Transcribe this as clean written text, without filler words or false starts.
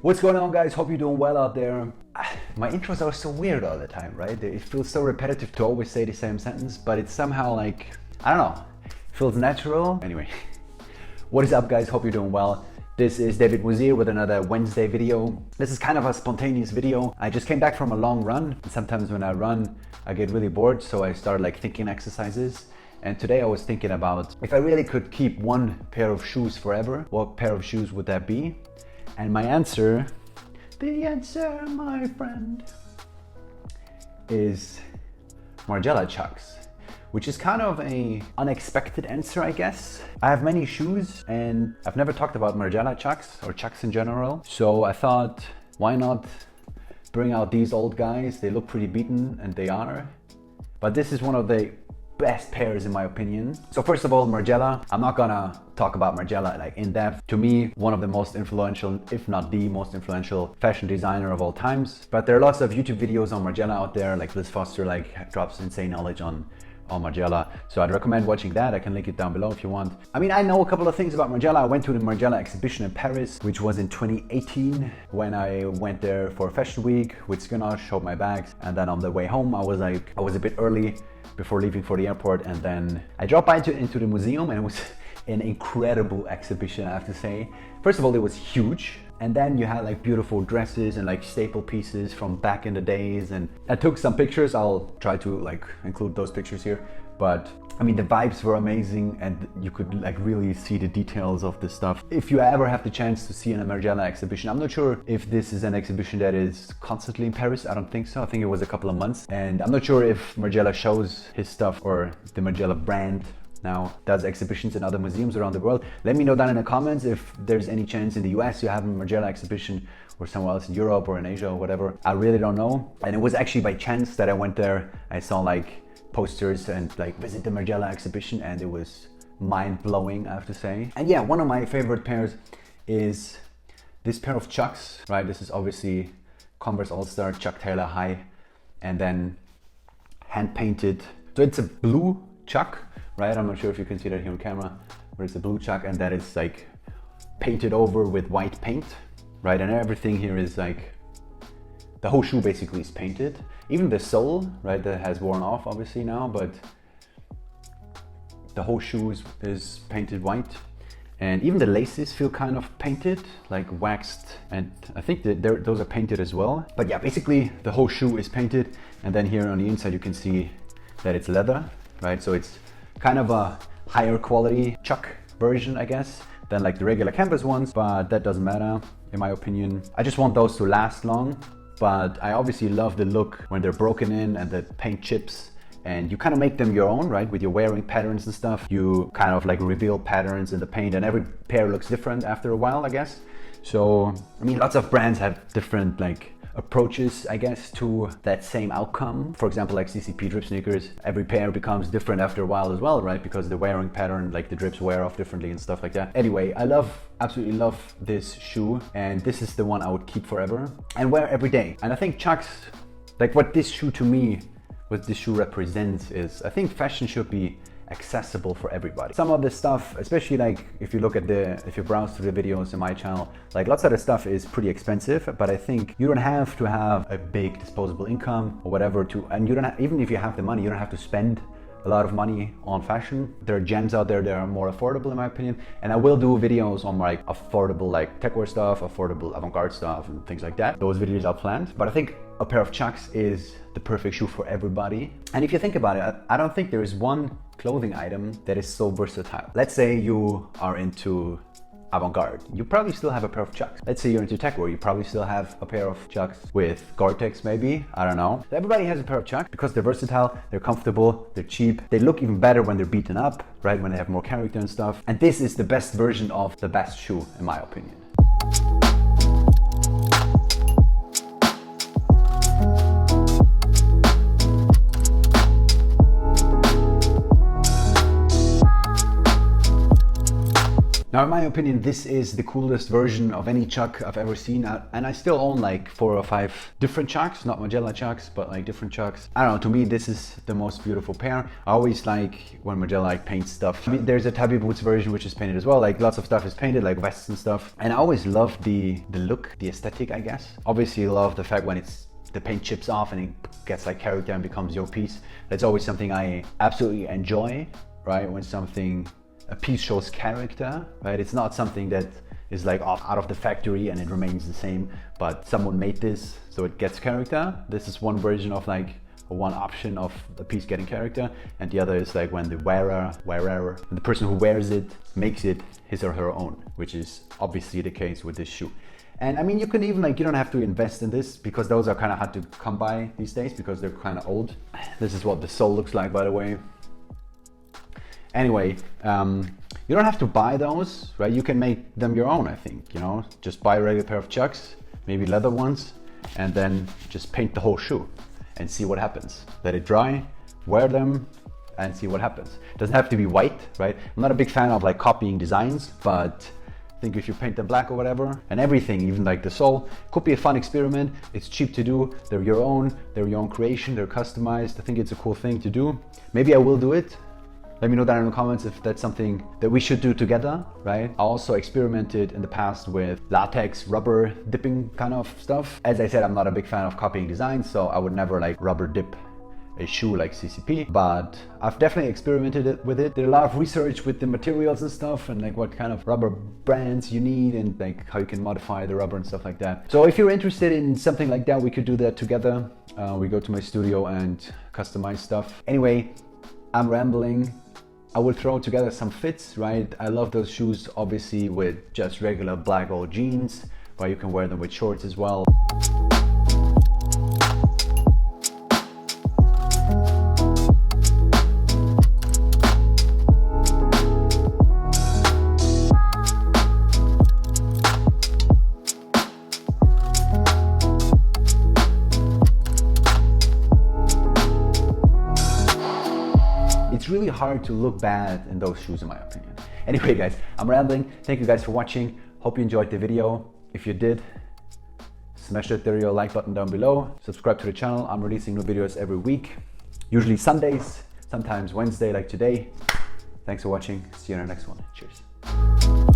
What's going on, guys? Hope you're doing well out there. My intros are so weird all the time, right? It feels so repetitive to always say the same sentence, but it's somehow like, I don't know, feels natural. Anyway, what is up, guys? Hope you're doing well. This is David Muzier with another Wednesday video. This is kind of a spontaneous video. I just came back from a long run. And sometimes when I run, I get really bored, so I start like thinking exercises. And today I was thinking about if I really could keep one pair of shoes forever, what pair of shoes would that be? And my answer, my friend, is Margiela Chucks, which is kind of an unexpected answer, I guess. I have many shoes and I've never talked about Margiela Chucks or Chucks in general. So I thought, why not bring out these old guys? They look pretty beaten, and they are. But this is one of the best pairs in my opinion. So first of all, Margiela. I'm not gonna talk about Margiela like in depth. To me, one of the most influential, if not the most influential fashion designer of all times. But there are lots of YouTube videos on Margiela out there, like Liz Foster like drops insane knowledge on Margiela. So I'd recommend watching that. I can link it down below if you want. I mean, I know a couple of things about Margiela. I went to the Margiela exhibition in Paris, which was in 2018, when I went there for Fashion Week with Skinosh, showed my bags. And then on the way home, I was a bit early before leaving for the airport, and then I dropped by into the museum, and it was an incredible exhibition, I have to say. First of all, it was huge, and then you had like beautiful dresses and like staple pieces from back in the days, and I took some pictures. I'll try to like include those pictures here, but I mean, the vibes were amazing, and you could like really see the details of this stuff. If you ever have the chance to see a Margiela exhibition, I'm not sure if this is an exhibition that is constantly in Paris. I don't think so. I think it was a couple of months, and I'm not sure if Margiela shows his stuff, or the Margiela brand now does exhibitions in other museums around the world. Let me know down in the comments if there's any chance in the US you have a Margiela exhibition, or somewhere else in Europe or in Asia or whatever. I really don't know. And it was actually by chance that I went there. I saw like posters and like visit the Margiela exhibition, and it was mind-blowing, I have to say. And yeah, one of my favorite pairs is this pair of Chucks, right? This is obviously Converse All-Star Chuck Taylor High, and then hand-painted. So it's a blue Chuck, right? I'm not sure if you can see that here on camera, but it's a blue Chuck, and that is like painted over with white paint, right? And everything here is like, the whole shoe basically is painted. Even the sole, right, that has worn off obviously now, but the whole shoe is painted white. And even the laces feel kind of painted, like waxed, and I think that those are painted as well. But yeah, basically the whole shoe is painted, and then here on the inside you can see that it's leather, right? So it's kind of a higher quality Chuck version, I guess, than like the regular canvas ones, but that doesn't matter in my opinion. I just want those to last long. But I obviously love the look when they're broken in and the paint chips, and you kind of make them your own, right? With your wearing patterns and stuff, you kind of like reveal patterns in the paint, and every pair looks different after a while, I guess. So, I mean, lots of brands have different like approaches, I guess, to that same outcome. For example, like CCP drip sneakers, every pair becomes different after a while as well, right? Because the wearing pattern, like the drips wear off differently and stuff like that. Anyway, I absolutely love this shoe, and this is the one I would keep forever and wear every day. And I think Chucks, like what this shoe represents is, I think fashion should be accessible for everybody. Some of the stuff, especially like if you browse through the videos in my channel, like lots of the stuff is pretty expensive, but I think you don't have to have a big disposable income or whatever and you don't have, even if you have the money, you don't have to spend a lot of money on fashion. There are gems out there that are more affordable in my opinion, and I will do videos on like affordable like techwear stuff, affordable avant-garde stuff and things like that. Those videos are planned, but I think a pair of Chucks is the perfect shoe for everybody. And if you think about it, I don't think there is one clothing item that is so versatile. Let's say you are into avant-garde, you probably still have a pair of Chucks. Let's say you're into techwear, you probably still have a pair of Chucks with Gore-Tex maybe, I don't know. Everybody has a pair of Chucks because they're versatile, they're comfortable, they're cheap, they look even better when they're beaten up, right, when they have more character and stuff. And this is the best version of the best shoe in my opinion. Now, in my opinion, this is the coolest version of any Chuck I've ever seen, and I still own like 4 or 5 different Chucks, not Margiela Chucks, but like different Chucks. I don't know, to me this is the most beautiful pair. I always like when Margiela like paints stuff. I mean, there's a Tabby Boots version which is painted as well, like lots of stuff is painted, like vests and stuff. And I always love the look, the aesthetic, I guess. Obviously love the fact when the paint chips off and it gets like character and becomes your piece. That's always something I absolutely enjoy, right? When a piece shows character, right? It's not something that is like out of the factory and it remains the same, but someone made this so it gets character. This is one version of like one option of the piece getting character, and the other is like when the wearer, the person who wears it makes it his or her own, which is obviously the case with this shoe. And I mean, you can even like, you don't have to invest in this because those are kind of hard to come by these days because they're kind of old. This is what the sole looks like, by the way. Anyway, you don't have to buy those, right? You can make them your own, I think, you know? Just buy a regular pair of Chucks, maybe leather ones, and then just paint the whole shoe and see what happens. Let it dry, wear them, and see what happens. It doesn't have to be white, right? I'm not a big fan of like copying designs, but I think if you paint them black or whatever, and everything, even like the sole, could be a fun experiment. It's cheap to do, they're your own creation, they're customized. I think it's a cool thing to do. Maybe I will do it. Let me know down in the comments if that's something that we should do together, right? I also experimented in the past with latex, rubber dipping kind of stuff. As I said, I'm not a big fan of copying designs, so I would never like rubber dip a shoe like CCP, but I've definitely experimented with it. Did a lot of research with the materials and stuff and like what kind of rubber brands you need and like how you can modify the rubber and stuff like that. So if you're interested in something like that, we could do that together. We go to my studio and customize stuff. Anyway, I'm rambling. I will throw together some fits, right? I love those shoes, obviously, with just regular black old jeans, but you can wear them with shorts as well. It's really hard to look bad in those shoes, in my opinion. Anyway, guys, I'm rambling. Thank you guys for watching. Hope you enjoyed the video. If you did, smash that video like button down below. Subscribe to the channel. I'm releasing new videos every week, usually Sundays, sometimes Wednesday like today. Thanks for watching. See you in the next one. Cheers.